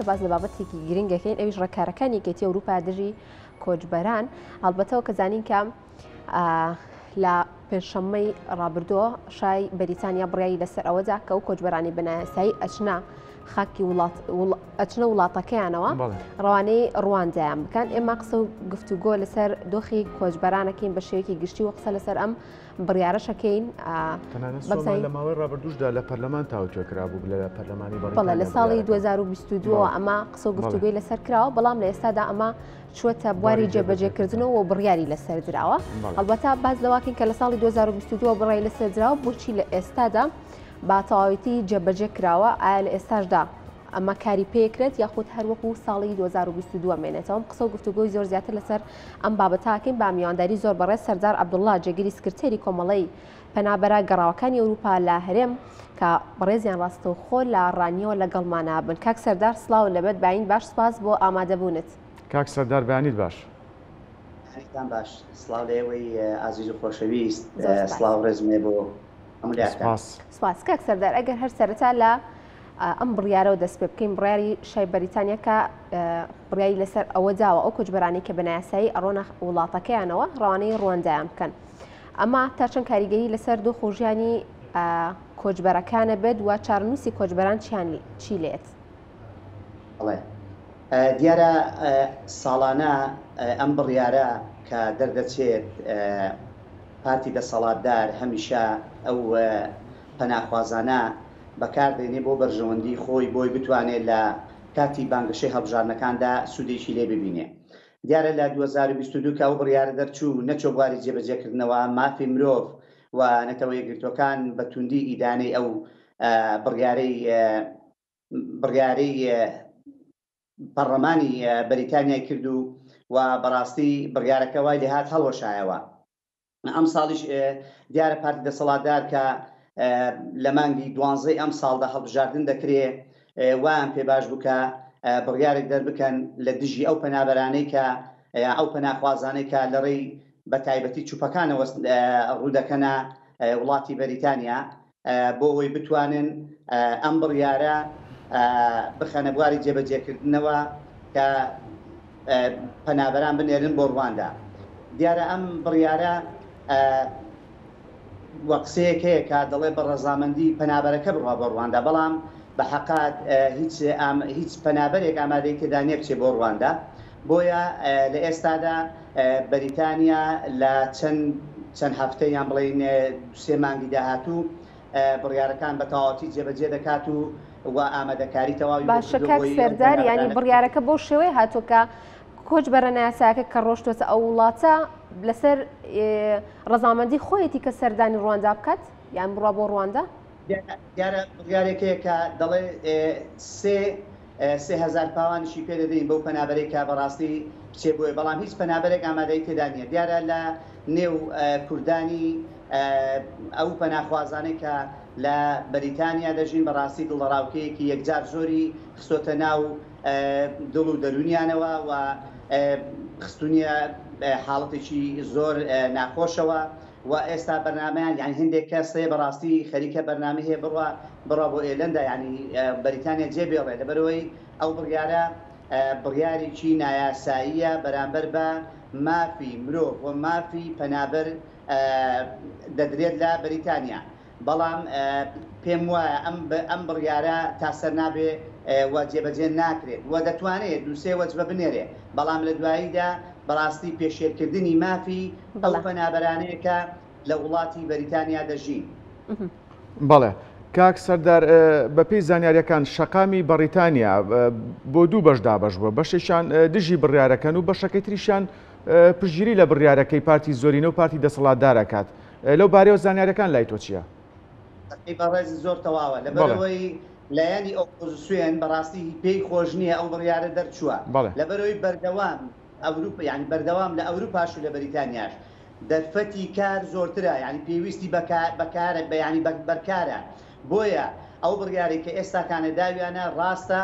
باز لە بابەتێکی گرنگەکەین ئەویش ڕێکارەکانی یەکێتی ئەوروپا دژی کۆچبەران هەڵبەتەوە کە زانین کە لە پێنجشەممەی ڕابردووە شای بەریتانیا بڕیایی لەسەر ئەوەدا کە ئەو کۆچبەرانی بەنایاسایی ئەچنە خاکی ئەچنە وڵاتەکەیانەوە ڕەوانەی ڕواندایان بکەن. ئێمە قسە و گفتوگۆ لەسەر دۆخی کۆچبەرانەکەین بە شێوەیەکی گشتی و قسە لەسەر ئەم بڕیارەشەکەین. لە ماوەی ڕابردووشدا لە پەرلەمان تاوتوێکرا بوو لە پەرلەمانی بەڵێ لە ساڵی 2022 ئەمە قسە و گفتوگوی لەسەر کراوە، بەڵام لە ئێستادا ئەمە چوەتە بواری جێبەجێکردنەوە و بڕیاری لەسەر درراوە. هەڵبەتە باز لەواکەین کە لە ساڵی 2022 بڕای لەسەر درراوە بۆچی لە ئێستادا با تەواوەتی جێبەجێ کراوە، ئایا لە ئێستاشدا ئەمە کاری پێکرێت یاخود هەروەکو ساڵی 2022 مێنێتەوە. قسە و گفتوگۆی زۆر زیاتر لەسەر ئەم بابەتاکەین با میوانداری زۆر بەڕێز سەردار عەبدوڵڵا جێگیری سکرتێری کۆمەڵەی پەنابەرە گەڕاوەکانی ئەوروپا لە هەرێم کە بەڕێزیان ڕاستەوخۆ لە ڕانیەوە لەگەڵمانە بن. کاک سەردار سڵاو لەبەت باین باش، سپاس بۆ ئامادەبوونت. کاک سەردار بەیانیت باش. باش سڵاو لێوەی ئازیز و خۆشەویست، سڵاو ڕێزمێ بۆ هەموو. سپاس کاک سەردار، ئەگەر هەر سەرەتا لە ئەم بڕیارەوە دەست پێ بکەین، بڕیاری شای بەریتانیا کە بڕیاری لەسەر ئەوە داوە ئەو کۆچبەرانی کە بەنایاسایی ئەڕۆنە وڵاتەکەیانەوە ڕەوانەی ڕواندایان بکەن. ئەمە تا چەند کاریگەری لەسەر دۆخ و ژیانی کۆچبەرەکانە بێت و چارنووسی کۆچبەران چی لێت؟ دیارە ساڵانە ئەم بڕیارە کە دەردەچێت پارتی دەسەڵاتدار هەمیشە ئەو پەناخوازانە بەکاردێنێ بۆ بەرژەوەندی خۆی بۆی بتوانێت لە کاتی بانگەشەی هەڵبژارنەکاندا سوودێکی لێ ببینێ. دیارە لە 2022 کە ئەو بڕیارە دەرچوو نەچۆ بواری جێبەجێکردنەوە مافی مرۆڤ و نەتەوە یەکگرتوەکان بە توندی ئیدانەی ئەو بڕیارەی پەرلەمانی بەریتانیای کردو و بەڕاستی بڕیارەکە وای لێهات هەڵوەشایەوە. ئەم ساڵیش دیارە پارتی دەسەڵاتدار کە لە مانگی 12 ئەم ساڵدا هەڵبژاردن دەکرێت وایان پێ باش بووکە بڕیارێک دەربکەن لە دژی ئەو پەنابەرانەی کە ئەو پەناخوازانەی کە لە ڕێی بە تایبەتی چوپەکانەوە ڕوودەکەنە وڵاتی بەریتانیا بۆ ئەوەی بتوانن ئەم بڕیارە بخەنە بواری جێبەجێکردنەوە کە پەنابەران بنێرن بۆ ڕواندا. دیارە ئەم بڕیارە وەقسەیەک هەیە کە دەڵێ بە ڕەزامەندی پەنابەرەکە بڕوا بۆ ڕواندا، بەڵام بە حەقات هیچ پەنابەرێک ئامادەی تێدا نییە بچێ بۆ ڕواندا. بۆیە لە ئێستادا بەریتانیا لە چەند هەفتەی یان بڵێن 3 مانگی داهاتوو بڕیارەکان بە تەواوەتی جێبەجێ دەکات و ئامادەکاری تەواوی باشە. کاک سەردار، ینی بڕیارەکە بۆ شێوەیە هاتووکە کۆچبەرە نایاساییەکە کە ڕۆشتوۆتە ئەو وڵاتە لەسەر ڕەزامەندی خۆیەتی کە سەردانی ڕواندا بکات یان بڕوا بۆ ڕواندا؟ دیارە بڕیارێکەیە کە دەڵێ 3,000 پاوانیشی پێ دەدەین بەو پەنابەرەی کە بەڕاستی بچێ بۆیە، بەڵام هیچ پەنابەرێک ئامادەی تێدا نییە. دیارە لە نێو کوردانی ئەو پەناخوازانەی کە لە بەریتانیا دەژین بەڕاستی دڵڕاوکەیەکی یەکجار زۆری خستۆتە ناو دڵ و دەرونیانەوە و خستونیە حاڵەتێکی زۆر ناخۆشەوە و ئێستا بەرنامەیان یان هەندێک کەسێ بەڕاستی خەریکە بەرنامە هەیە بڕوا بۆ ئێلەندا، ینی بەریتانیا جێبێڵێ لەبەرەوەی ئەو بڕیارە بڕیارێکی نایاساییە بەرامبەر بە مافی مرۆڤ و مافی پەنابەر دەدرێت لە بەریتانیا. بەڵام پێم وایە ئەم بڕیارە تاسەر نابێ و جێبەجێ ناکرێت و دەتوانێت دووسێ وەجبە بنێرێ، بەڵام لە دواییدا بەڕاستی پێشێرکردنی مافی ئەو پەنابەرانەیە کە لە وڵاتی بەریتانیا دەژین. بەڵێ کاک سەردار، بەپێی زانیاریەکان شەقامی بەریتانیا بۆ دوو بەش دابەش بووە، بەشێکیان دژی بڕیارەکەن و بەشەکەی تریشیان پشتگیری لە بڕیارەکەی پارتی زۆرینە و پارتی دەسەڵاتدارەکات. لەو بارەیەوە زانیاریەکان لای تۆ چییە؟ بەڕێزی زۆر تەواوە لەبەرەوەی لایەنی ئۆپۆزیسیۆن بەڕاستی پێی خۆش نییە ئەو بڕیارە دەرچووە، لەبەرەوەی بەردەوام ئەوروپا یعنی بەردەوام لە ئەوروپاش و لە بەریتانیاش دەرفەتی کار زۆرترە، یعنی پێویستی بەکارە بەیانی بەرکارە. بۆیە ئەو بڕیارێک کە ئێستاکانە داویانە ڕاستە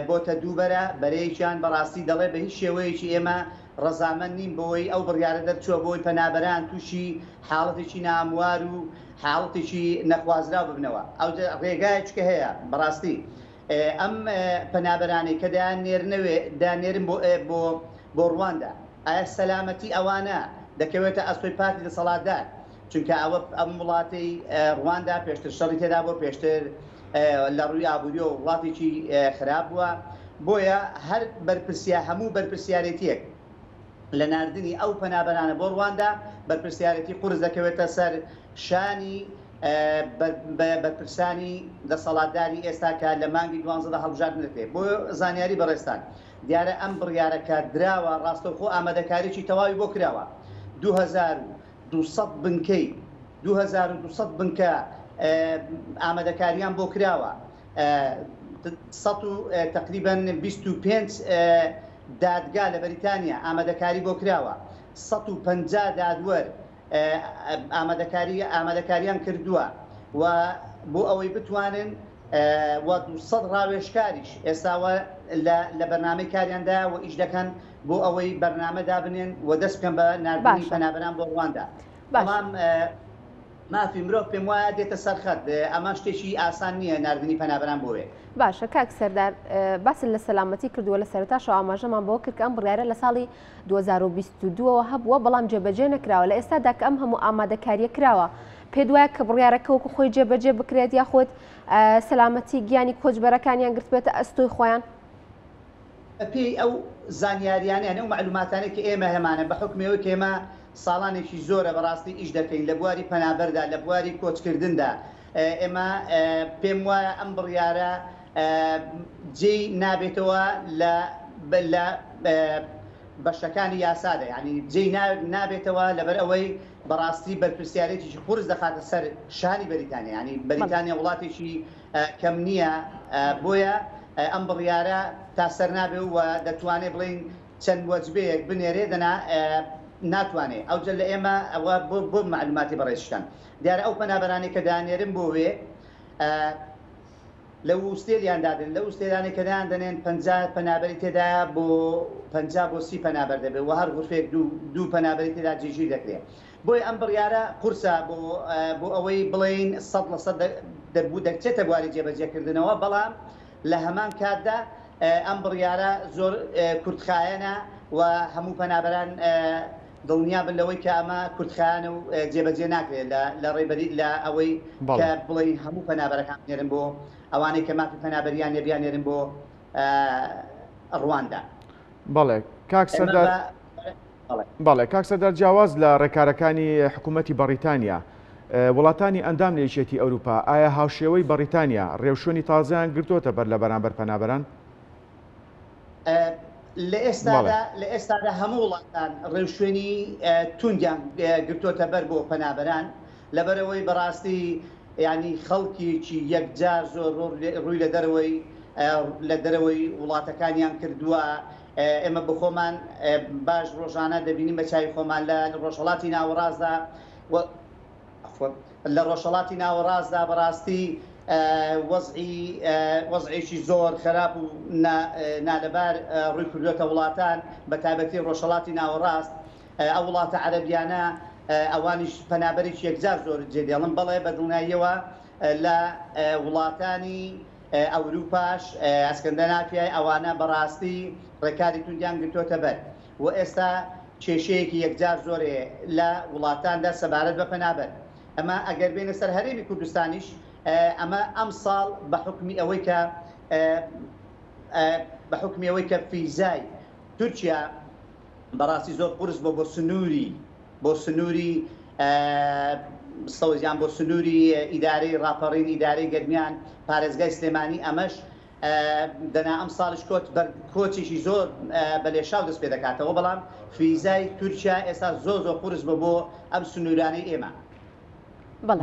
بۆتە دووبەرە بەرەیەکیان بەڕاستی دەڵێ بە هیچ شێوەیەکی ئێمە ڕەزامەند نین بۆی ئەو بڕیارە دەرچووە بۆی پەنابەران تووشی حاڵەتێکی ناموار و حاڵەتێکی نەخوازرا ببنەوە. ئەو ڕێگایەکە هەیە بەڕاستی ئەم پەنابەرانەی کە دانێرن بۆ ڕواندا ئایا سەلامەتی ئەوانە دەکەوێتە ئەستۆی پاتی دەسەڵاتدار چونکە ئەوە ئەم وڵاتی ڕواندا پێشتر شەڕی تێدا بۆ پێشتر لە ڕووی ئابووری و وڵاتێکی خراپ بووە بۆیە هەر هەموو بەرپرسیارەتیەک لە ناردنی ئەو پەنابەرانە بۆ ڕواندا بەرپرسیارەتی قورس دەکەوێتە سەر شانی بەرپرسانی دەسەڵاتداری ئێستا کە لە مانگی 12 هەڵبژاردن دەکرێت بۆ زانیاری بەڕێستان دیارە ئەم بڕیارەکە دراوە ڕاستەوخۆ ئامادەکاریی تەواوی بۆ کراوە 2200 بنکەی 2200 بنکە ئامادەکاریان بۆ کراوە تقریبا 25 دادگا لە بەریتانیا ئامادەکاری بۆ کراوە 150 دادوەر ئامادەکاریان کردووە و بۆ ئەوەی بتوانن و 200 ڕاوێژکاریش ئێستاوە لە بەرنامەی کاریاندا و ئیش دەکەن بۆ ئەوەی بەرنامە دابنێن و دەست بکەن بە ناردنی پەنابەران بۆ ڕواندا بەڵام مافی مرۆڤ پێم وایە دێتە سەرخەت ئەمە شتێکی ئاسان نییە ناردنی پەنابەران بۆوێ باشە کاک سەردار باس لە سەلامەتی کردووە لە سەرتاشەوە ئاماژەمان بۆ کرد کە ئەم بڕیارە لە ساڵی 2022ەوە هەبووە بەڵام جێبەجێ نەکراوە لە ئێستادا کە ئەم هەموو ئامادەکاریە کراوە پێ دوایە کە بڕیارەکە وەکو خۆی جێبەجێ بکرێت یاخۆت سەلامەتی گیانی کۆچبەرەکانیان گرتبێتە ئەستۆی خۆیان پێی ئەو زانیاریانیان ئەو معلوماتانێک کە ئێمە هەمانە بە حکمەوەی کە ئێمە ساڵانێکی زۆرە بەڕاستی ئیش دەکەین لە بواری پەنابەردا لە بواری کۆچکردندا ئێمە پێم وایە ئەم بڕیارە جێی نابێتەوە لە بەشەکانی یاسادا یعنی جێی نابێتەوە لەبەر ئەوەی بەڕاستی بەرپرسیارێتیی قورس دەخاتە سەر شانی بەریتانیا ینی بەریتانیا وڵاتێکی کەم نییە بۆیە ئەم بڕیارە تا سەر نابێ و دەتوانێت بڵین چەند وەجبەیەک بنێرێ دەنا ناتوانێت ئەوجە لە ئێمە ئەوە بۆ معلوماتی بەڕێزشتان دیارە ئەو پەنابەرانی کە دانێرن بۆ وێ لە وستێلیان دادن لە وستێلانی کەدایان دەنێن 50 پەنابەری تێدایە بۆ 50 بۆ 30 پەنابەر دەبێت و هەر غرفێک دوو پەنابەری تێدا جێژیر دەکرێت بۆی ئەم بڕیارە قورسە بۆ ئەوەی بڵین 100% دەبوو دەکچێتە بواری جێبەجێکردنەوە بەڵام لە هەمان کاتدا ئەم بڕیارە زۆر کورتخایەنە و هەموو پەنابەران دڵنیا بن لەوەی کە ئەمە کورتخایانە و جێبەجێ ناکرێت لە ڕێبەری لە ئەوەی کە بڵین هەموو پەنابەرەکان نێرن بۆ ئەوانەی کە مافی پەنابەریان نێبیان نێرن بۆ ڕواندا. بەڵێ کاک سەردار بەڵێ کاک سەردار جیاواز لە ڕێکارەکانی حکوومەتی بەریتانیا وڵاتانی ئەندام لە یەکێتی ئەوروپا ئایا هاوشێوەی بەریتانیا ڕێوشۆنی تازیان گرتوۆتە بەر لە بەرامبەر پەنابەران؟ لە ئێستادا هەموو وڵاتان ڕێوشێنی توندیان گرتوۆتە بەر بۆ پەنابەران لەبەرەوەی بەڕاستی ینی خەڵکیی یەکجار زۆر ڕووی لە دەرەوەی وڵاتەکانیان کردووە ئێمە بخۆمان باش ڕۆژانە دەبینیم بە چاوی خۆمان لە ڕۆژهەڵاتی ناوەڕاستدا لە ڕۆژهەڵاتی ناوەڕاستدا بەڕاستی وەزعێکی زۆر خراپ و نالەبار ڕووی کردوێتە وڵاتان بە تایبەتی ڕۆژهەڵاتی ناوەڕاست ئەو وڵاتە عەرەبیانە ئەوانیش پەنابەرێکی یەکجار زۆر جێدێڵن بەڵێ بە دڵنیاییەوە لە وڵاتانی ئەوروپاش ئەسکەندەنافیای ئەوانە بەڕاستی ڕێکاری توندیان گرتوۆتە بەر و ئێستا کێشەیەکی یەکجار زۆرێ لە وڵاتاندا سەبارەت بە پەنابەر ئەمە ئەگەر بێنە سەر هەرێمی کوردستانیش ئەمە ئەم ساڵ بە حکمی ئەوەی کە فیزای تورکیا بەڕاستی زۆر قورس بۆ سنووری سەوزیان بۆ سنووری ئیدارەی ڕاپەڕین ئیدارەی گەرمیان پارێزگای سلێمانی ئەمەش دەنا ئەم ساڵش کۆچێکی زۆر بەلێشاو دەست پێ دەکاتەوە بەڵام فیزای تورکیا ئێستا زۆر قورس بۆ ئەم سنوورانەی ئێمە.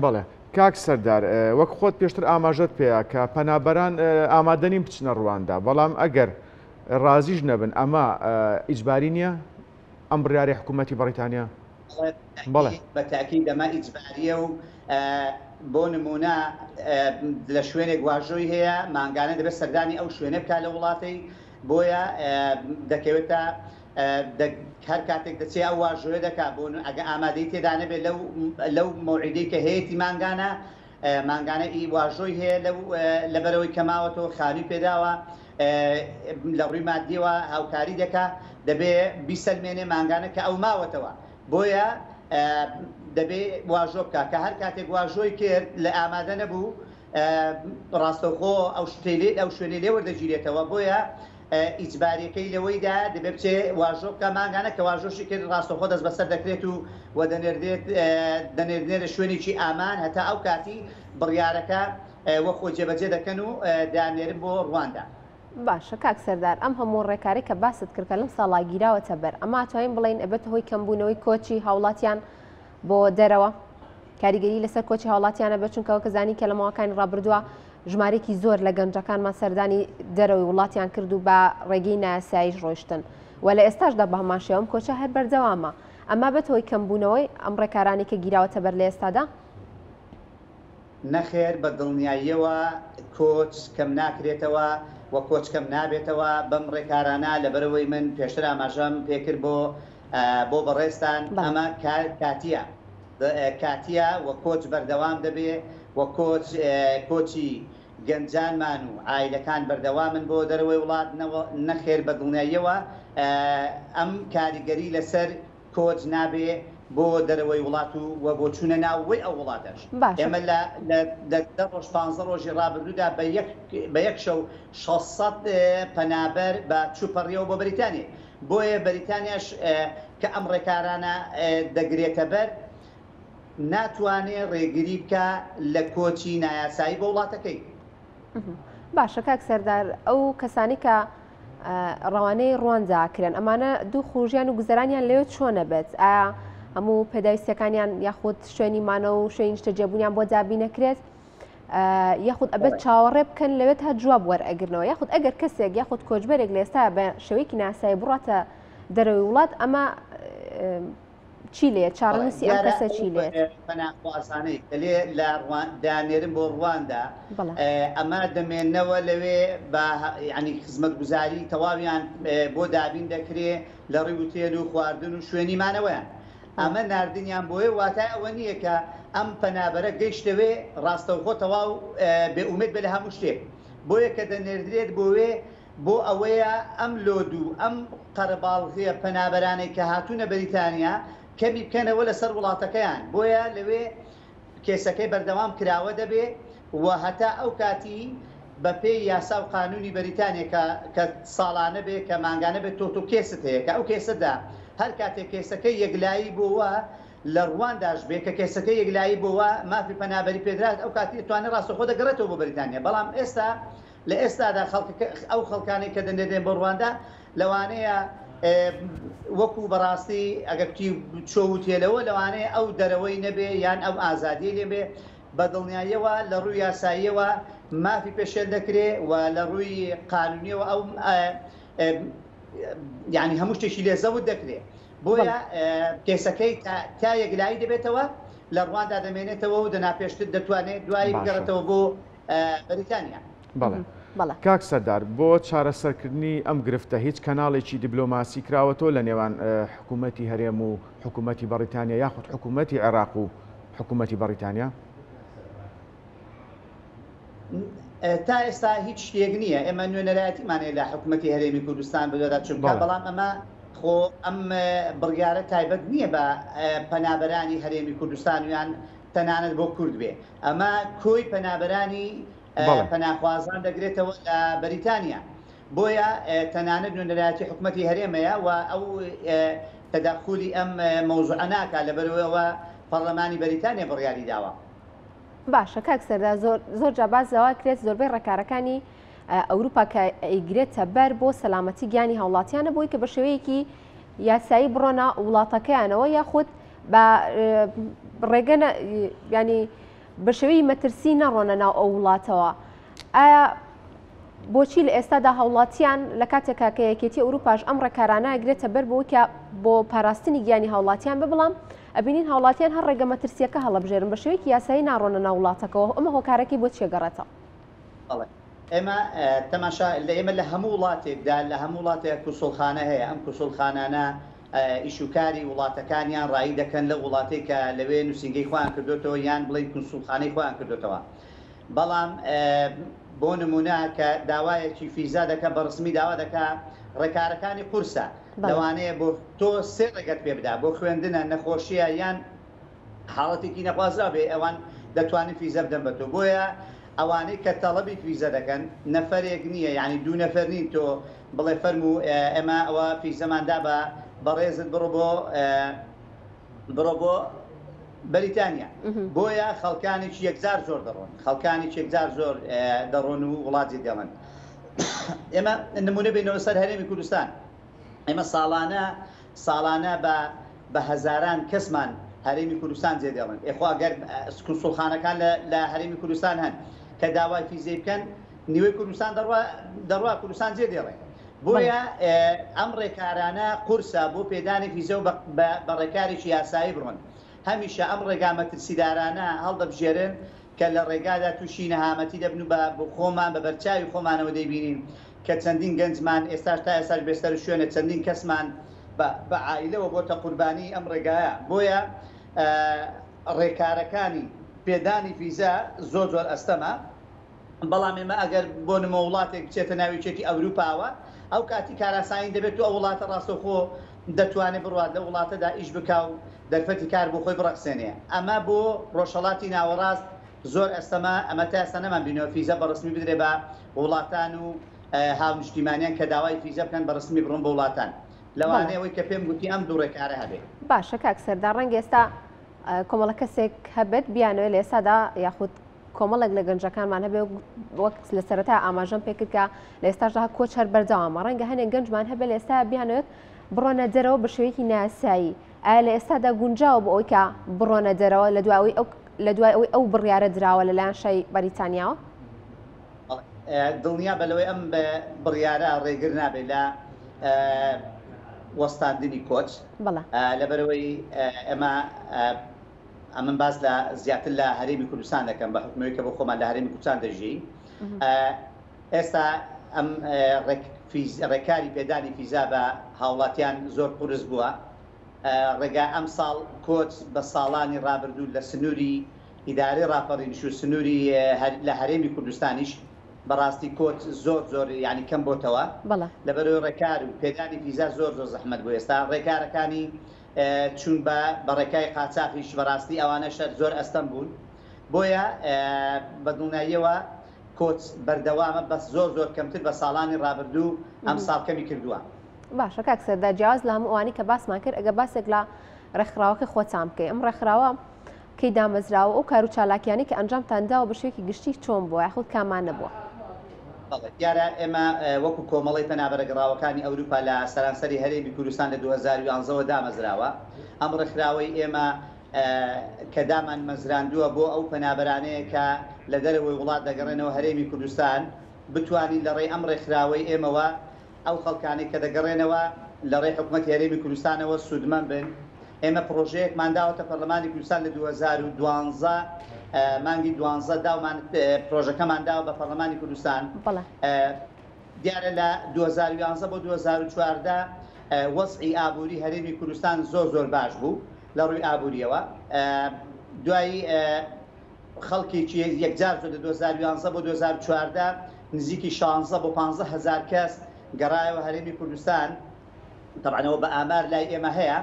بەڵێ کاک سەردار وەک خۆت پێشتر ئاماژەت پێەیە کە پەنابەران ئامادەنیم بچنە ڕواندا بەڵام ئەگەر ڕازیش نەبن ئەمە ئیجباری نییە ئەم بڕیاری حکوومەتی بەریتانیا؟ بەڵێ بە تاکید ئەمە ئیجباریە و بۆ نمونە لە شوێنێک واژۆی هەیە ماگانە دەبێت سەردانی ئەو شوێنە بکات لە وڵاتی بۆیە دەکەوێتە هەر کاتێک دەچێت ئەو واژۆیە دەکات بۆ ئەگە ئامادەی تێدا نەبێت لەو مەوعیدەی کە هەیەی ماگانە مانگانە ئی واژۆی هەیە لەبەرەوەی کەماوەتەوە خاوی پێداوە لە ڕووی مادیەوە هاوکاری دەکا دەبێ بیسەلمێنێ مانگانە کە ئەو ماوەتەوە بۆیە دەبێ واژۆ بکە کە هەر کاتێک واژۆی کرد لە ئامادە نەبوو ڕاستەوخۆ ئەو شوێنێ لێ وەردەگیرێتەوە بۆیە ئیجباریەکەی لەوەیدا دەبێت بچێ واژۆ بکە مانگانە کە واژۆشی کرد ڕاستەوخۆ دەست بەسەر دەکرێت و دەنێردێنێرە شوێنێکی ئامان هەتا ئەو کاتی بڕیارەکە وەخۆ جێبەجێ دەکەن و دانێرن بۆ ڕواندا. باشە کاک سەردار ئەم هەموو ڕێکاری کە باست کردکە لەم ساڵا گیراوەتە بەر ئەما توانین بڵین ئەبێت هۆی کەمبوونەوەی کۆچی هاوڵاتیان بۆ دەرەوە کاریگەری لەسەر کۆچی هاوڵاتیانە بە چونکەوە کەزانی کە لە ماوەکانی ڕابردووە ژمارێکی زۆر لە گەنجەکانمان سەردانی دەرەوەی وڵاتیان کرد و بە ڕێگەی نایاساییش ڕۆیشتن و لە ئێستاشدا بە هەمان شێوەم کۆچە هەر بەردەوامە ئەما بێت هۆی کەمبوونەوەی ئەم ڕێکارانی کە گیراوەتە بەر لە ئێستادا نەخێر بە دڵنیاییەوە کۆچ کەم ناکرێتەوە و کۆچ کەم نابێتەوە بەم ڕێکارانە لەبەرەوەی من پێشتر ئاماژەم پێکرد بۆ بەڕێستان ئەمە کاتیە و کۆچ بەردەوام دەبێ و کۆچی گەنجانمان و ئایلەکان بەردەوامن بۆ دەرەوەی وڵات نەخێر بە دڵنیاییەوە ئەم کاریگەری لەسەر کۆچ نابێ بۆ دەرەوەی وڵات و بۆ چوونە ناوەوەی ئەو وڵاتەش ئێمە لە ڕۆژ 15 ڕۆژی ڕابردوودا بە یەک شەو 600 پەنابەر بە چوپەڕیەوە بۆ بەریتانیا بۆیە بەریتانیاش کە ئەم ڕێکارانە دەگرێتە بەر ناتوانێت ڕێگری بکە لە کۆچی نایاسایی بۆ وڵاتەکەی. باشە کاک سەردار ئەو کەسانی کە ڕەوانەی ڕوانجاکرێن ئەمانە دوو خوژیان و گوزەرانیان لەوێ چۆنە بێت ئایا هەموو پێداویستەکانیان یاخود شوێنی مانە و شوێنی شتە جێبوونیان بۆ دابی نەکرێت یاخود ئەبێت چاوەڕێ بکەن لەوێت هە جواب وەرئەگرنەوە یاخود ئەگەر کەسێک یاخود کۆچبەرێک لە ئێستا بە شێوەیەکی ناسایی بڕاتە دەرەوەی وڵات ئەمە چی لێت چارەنووسی ئەم کەسە چی لێت پەناهوازانەی لێ لە دانێرن بۆ ڕواندا ئەمە دەمێننەوە لەوێ بە ینی خزمەتگوزاری تەواویان بۆ دابین دەکرێت لە ڕێی وتێل و خواردن و شوێنی مانەوەیان ئەمە نردنیان بۆیە واتای ئەوە نییە کە ئەم پەنابەرە گەیشتەوێ ڕاستەوخۆ تەواو بێئومێد بە لە هەموو شتێک بۆیە کە دەنێردرێت بۆ ئەوەیە ئەم لۆد و ئەم قەرەباڵغیە پەنابەرانەی کە هاتوونە بەریتانیا کەمی بکەنەوە لەسەر وڵاتەکەیان بۆیە لەوێ کێسەکەی بەردەوام کراوە دەبێ و هەتا ئەو کاتی بە پێی یاسا و قانونی بەریتانیا کە ساڵانە بێ کە مانگانە بێت تۆ کێست هەیە کە ئەو کێسەدا هەر کاتێک کێسەکەی یەکلایی بووە لە ڕوانداش بێ کە کێسەکەی یەکلایی بووە مافی پەنابەری پێدرات ئەو کاتی دەتوانێت ڕاستەوخۆ دەگەڕێتەوە بۆ بەریتانیا بەڵام ئێستا لە ئێستادا ئەو خەڵکانی کە دەنێدێن بۆ ڕواندا لەوانەیە وەکو بەڕاستی ئەگەرتی چۆوتێلەوە لەوانەیە ئەو دەرەوەی نەبێ یان ئەو ئازادی لێبێ بە دڵنیاییەوە لە ڕووی یاساییەوە مافی پێشێل دەکرێت و لە ڕووی قانونیەوە ئەو یعنی هەموو شتێکی لێزەوت دەکرێت بۆیە کێسەکەی تا یەکلایی دەبێتەوە لە ڕواندا دەمێنێتەوە و دەناپێشتر دەتوانێت دوایی بگەڕێتەوە بۆ بەریتانیا. کاک سەردار بۆ چارەسەرکردنی ئەم گرفتە هیچ کەناڵێکی دیبلۆماسی کراوەتەوە لە نێوان حکوومەتی هەرێم و حکوومەتی بەریتانیا یاخود حکوومەتی عێراق و حکوومەتی بەریتانیا تا ئێستا هیچ شتێک نییە ئێمە نوێنەرایەتیمانێ لە حکوومەتی هەرێمی کوردستان بدۆدا چونکە بەڵام ئەمە خۆ ئەم بڕیارە تایبەت نییە بە پەنابەرانی هەرێمی کوردستان یان تەنانەت بۆ کورد بێ ئەمە کۆی پەنابەرانی پەناخوازان دەگرێتەوە لە بەریتانیا بۆیە تەنانەت نوێنەرایەتی حکوومەتی هەرێمەیە و ئەو تەداخولی ئەم مەوزوعە ناکات لەبەرەوەی پەرلەمانی بەریتانیا بڕیاری داوە. باشە کاک سەردار زۆر جا بازەوە کرێت زۆربەی ڕێکارەکانی ئەوروپا کە ئەیگرێتە بەر بۆ سەلامەتی گیانی هاوڵاتیانە بۆی کە بە شێوەیەکی یاسایی بڕۆنە وڵاتەکەیانەوە یاخود بە ڕێگە ینی بە شێوەی مەترسی نەڕۆنە ناو ئەو وڵاتەوە ئایا بۆچی لە ئێستادا هاوڵاتیان لە کاتێکا کە یەکێتی ئەوروپاش ئەم ڕێکارانە ئەگرێتە بەر بۆکە بۆ پاراستنی گیانی هاوڵاتیان ببڵام ئەبینین هاوڵاتیان هەر ڕێگە مەترسیەکە هەڵەبژێرن بە شێوەیەکی یاسایی ناڕۆنە ناو وڵاتەکەەوە ئەمە هۆکارێکی بۆ چێگەڕێتەوە. ئێمە تەماشا لە ئێمە لە هەموو وڵاتێکدا لە هەموو وڵاتێک کوسڵخانە هەیە ئەم کوسڵخانانە ئیشوکاری وڵاتەکانیان ڕایی دەکەن لە وڵاتێک کە لەوێ نووسنگەی خۆیان کردوێتەوە یان بڵین کنسوڵخانەی خۆیان کردوێتەوە. بەڵام بۆ نمونە کە داوایەکی فیزا دەکە بە ڕسمی داوا دەکا ڕێکارەکانی قورسە لەوانەیە بۆ تۆ سێ ڕێگەت پێ بدا بۆ خوێندنە نەخۆشیە یان حاڵەتێکی نەخوازرا بێ ئەوان دەتوانین فیزە بدەن بە تۆ. بۆیە ئەوانەی کە تەڵەبی فیزە دەکەن نەفەرێک نییە، یعنی دوو نەفەر نین تۆ بڵێ فەرموو ئێمە ئەوە فیزەماندا بە بەڕێزت بڕۆ بۆ بەریتانیا. بۆیە خەڵکانێکی یەکجار زۆر دەڕۆن، خەڵکانێکی یەکجار زۆر دەڕۆن و وڵاتی دێڵن. ئێمە نمونە بینەوە سەر هەرێمی کوردستان، ئێمە ساڵانە بە هەزاران کەسمان هەرێمی کوردستان جێدێڵن. ئێخوا گەر کنسوڵخانەکان لە هەرێمی کوردستان هەن کە داوای فیزەی بکەن نیوەی کوردستان دەڕوا کوردستان جێدێڵێن. بۆیە ئەم ڕێکارانە قورسە بۆ پێدانی فیزە و بە ڕێکارێکی یاسایی بڕۆن. هەمیشە ئەم ڕێگا مەترسیدارانە هەڵدەبژێرن کە لە ڕێگادا تووشی نەهامەتی دەبن و بە خۆمان بە بەرچاوی خۆمانەوە دەیبینین کە چەندین گەنجمان ئێستاش تا ئێستاش بێستەر شوێنە چەندین کەسمان بە عائیلەوە بۆتە قوربانی ئەم ڕێگایە. بۆیە ڕێکارەکانی پێدانی فیزا زۆر ئەستەمە. بەڵام ئێمە ئەگەر بۆ نمە وڵاتێک بچێتە ناویچێتی ئەوروپاوە ئەو کاتی کاراسایی دەبێت و ئەو وڵاتە ڕاستەوخۆ دەتوانێت بڕوات لە وڵاتەدا ئیش بکا و دەرفەتی کار بۆ خۆی بڕەخسێنێ. ئەمە بۆ ڕۆژهەڵاتی ناوەڕاست زۆر ئەستەمە. ئەمە تا ئێستا نەمان بینەوە فیزە بە ڕسمی بدرێ بە وڵاتان و هاونیشتیمانیان کە داوای فیزە بکەن بە ڕسمی بڕۆن بە وڵاتان. لەوانەیەوەی کە پێم گوتی ئەم دوو ڕێکارە هەبێت. باشە کاک سەردار، ڕەنگە ئێستا کۆمەڵە کەسێک هەبێت بیانەوە لە ئێستادا یاخود کۆمەڵێک لە گەنجەکانمان هەبێ وەک لە سەرەتا ئاماژەم پێکرد کە لە ئێستاشدا کۆچ هەر بەردەوامە. ڕەنگە هەنێک گەنجمان هەبێت لە ئێستا بیانەوێت بڕۆنە دەرەوە بە شێوەیەکی ناسایی. ئایا لە ئێستادا گونجاوە بۆ ئەوی کە بڕۆنە دەرەوە لە دوای ئەوی ئەو بڕیارە دراوە لەلایەن شای بەریتانیاوە؟ دڵنیا بە لەوەی ئەم بڕیارە ڕێگر نابێت لە وەستاندنی کۆچ، لەبەرەوەی ئەمن باس لە زیاتر لە هەرێمی کوردستان دەکەم بە حکومەوەی کە بۆ خۆمان لە هەرێمی کوردستان دەژین. ئێستا ئەم ڕێکاری پێدانی فیزا بە هاوڵاتیان زۆر قورس بووە. ڕێگا ئەم ساڵ کۆچ بە ساڵانی ڕابردوو لە سنووری ئیدارەی ڕاپەڕینش و سنووری لە هەرێمی کوردستانیش بەڕاستی کۆچ زۆر یعنی کەم بۆتەوە. لەبەرەوەی ڕێکار و پێدانی فیزا زۆر زەحمەت بوو. ئێستا ڕێکارەکانی چون بە ڕێکای قاچاقیش بەڕاستی ئەوانەشە زۆر ئەستەم بوون. بۆیە بە دڵنیاییەوە کۆچ بەردەوامە بەس زۆر کەمتر بە ساڵانی ڕابردوو ئەم ساڵ کەمی کردووە. باشە کاک سەردار، جیاواز لە هەموو ئەوانەی کە باسمان کرد ئەگە باسێک لە ڕێکخراوەکە خۆتان بکەی. ئەم ڕێکخراوە کەی دامەزراوە ئەو کار و چالاکیانی کە ئەنجامتانداوە بە شێوەیەکی گشتی چۆن بووە یاخود کامان نەبووە؟ دیارە ئێمە وەکو کۆمەڵی پەنابەرگراوەکانی ئەوروپا لە سەرانسەری هەرێمی کوردستان لە 2011ەوە دامەزراوە. ئەم ڕێکخراوەی ئێمە کە دامان مەزراندووە بۆ ئەو پەنابەرانەیە کە لە دەرەوەی وڵات دەگەڕێنەوە هەرێمی کوردستان بتوانین لە ڕێی ئەم ڕێکخراوەی ئێمەوە ئەو خەڵکانی کە دەگەڕێنەوە لە ڕێی حکوومەتی هەرێمی کوردستانەوە سوودمەند بن. ئێمە پرۆژەیەکمان داوەتە پەرلەمانی کوردستان لە 2012 مانگی 12 داومان پرۆژەکەمان داوە بە پەرلەمانی کوردستان. دیارە لە 2011 بۆ 2014 وەزعی ئابووری هەرێمی کوردستان زۆر باش بوو لە ڕووی ئابووریەوە. دوایی خەڵکێکی یەکجار لە 2011 بۆ 2014 نزیکی 16 بۆ 15 هزار کەس گەڕایەوە هەرێمی کوردستان. طبعاًەوە بە ئامار لای ئێمە هەیە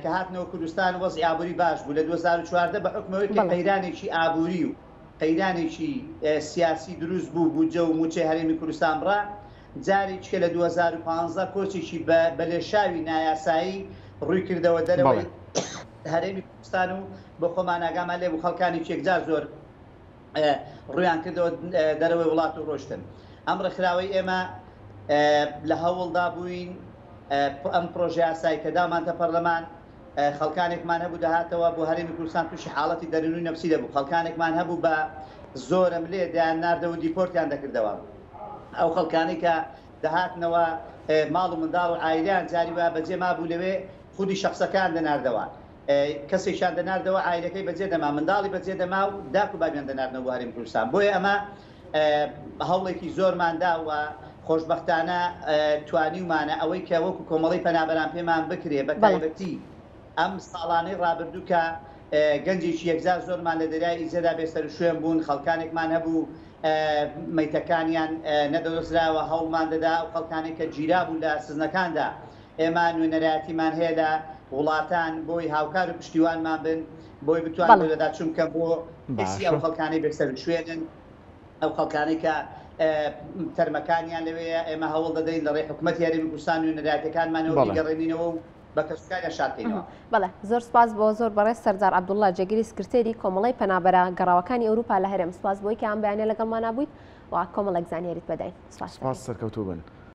کە هاتنەوە کوردستان وەزعی ئابووری باش بوو. لە 2014 بە حکمەوەی کە قەیرانێکی ئابووری و قەیرانێکی سیاسی دروست بوو بوجە و موچەی هەرێمی کوردستان بڕا. جارێککە لە 2015 کۆچێکی بە لێشاوی نایاسایی ڕووی کردەوە دەرەوەی هەرێمی کوردستان و بە خۆمان ئاگامان لێ بوو خەڵکانی یەکجار زۆر ڕویان کردەوە دەرەوەی وڵات و ڕۆشتن. ئەم ڕێکخراوەی ئێمە لە هەوڵدا بووین ئەم پرۆژه یاسایی کە دامانتە پەرلەمان خەڵکانێکمان هەبوو دەهاتەوە بۆ هەرێمی کوردستان تووشی حاڵەتی دەرونی نەفسی دەبوو. خەڵکانێکمان هەبوو بە زۆرم لێ دایان ناردەوە دیپۆرتیان دەکردەوە. ئەو خەڵکانی کە دەهاتنەوە ماڵ و منداڵ و عایلیان جاری وە بەجێ مابوو لەوێ خودی شخصەکان دەناردەوە. کەسێکیان دەناردەوە عایلەکەی بەجێ دەما منداڵی بەجێ دەما و داک و بابیان دەناردنەوە هەرێمی کوردستان. بۆیە ئەمە هەوڵێکی زۆرمان داوە خۆشببختانە توانیمانە ئەوەی کە وەکو کۆمەڵی پەنابەران پێمان بکرێ بە تایبەتی ئەم ساڵانەی ڕابردووکە گەنجێکی یەکزار زۆرمان لە دەریای ئیزێدا بێسەر شوێن بوون خەڵکانێکمان هەبوو مەیتەکانیان نەدەدۆزراوە هەوڵمان دەدا و خەڵکانێک کە گیرا بوو لە سزنەکاندا ئێمە نوێنەرایەتیمان هەیە لە وڵاتان بۆی هاوکار و پشتیوانمان بن بۆی بتوان لەدا چونکە بۆ ئەسی ئەو خەڵکانی بێسەر شوێنن ئەو خەڵکانی کە تەرمەکانیان لەوەیە ئێمە هەوڵ دەدەین لە ڕێی حکوومەت یاریمی کوردستان نوێنەرایەتەکانمانەوە بیگەڕێنینەوە و بە کەسوکاریان شارکەینەوە. بەڵێ زۆر سپاس بۆ زۆر بەڕێز سەردار عەبدوڵڵا جەگیری سکرتێری کۆمەڵی پەنابەرە گەڕاوەکانی ئەوروپا لە هەرێم. سپاس بۆی کە ئەم بەیانیە لەگەڵمان بوویت و کۆمەڵێک زانیاریت بەدەین. سپاس سەرکەوتوو بن.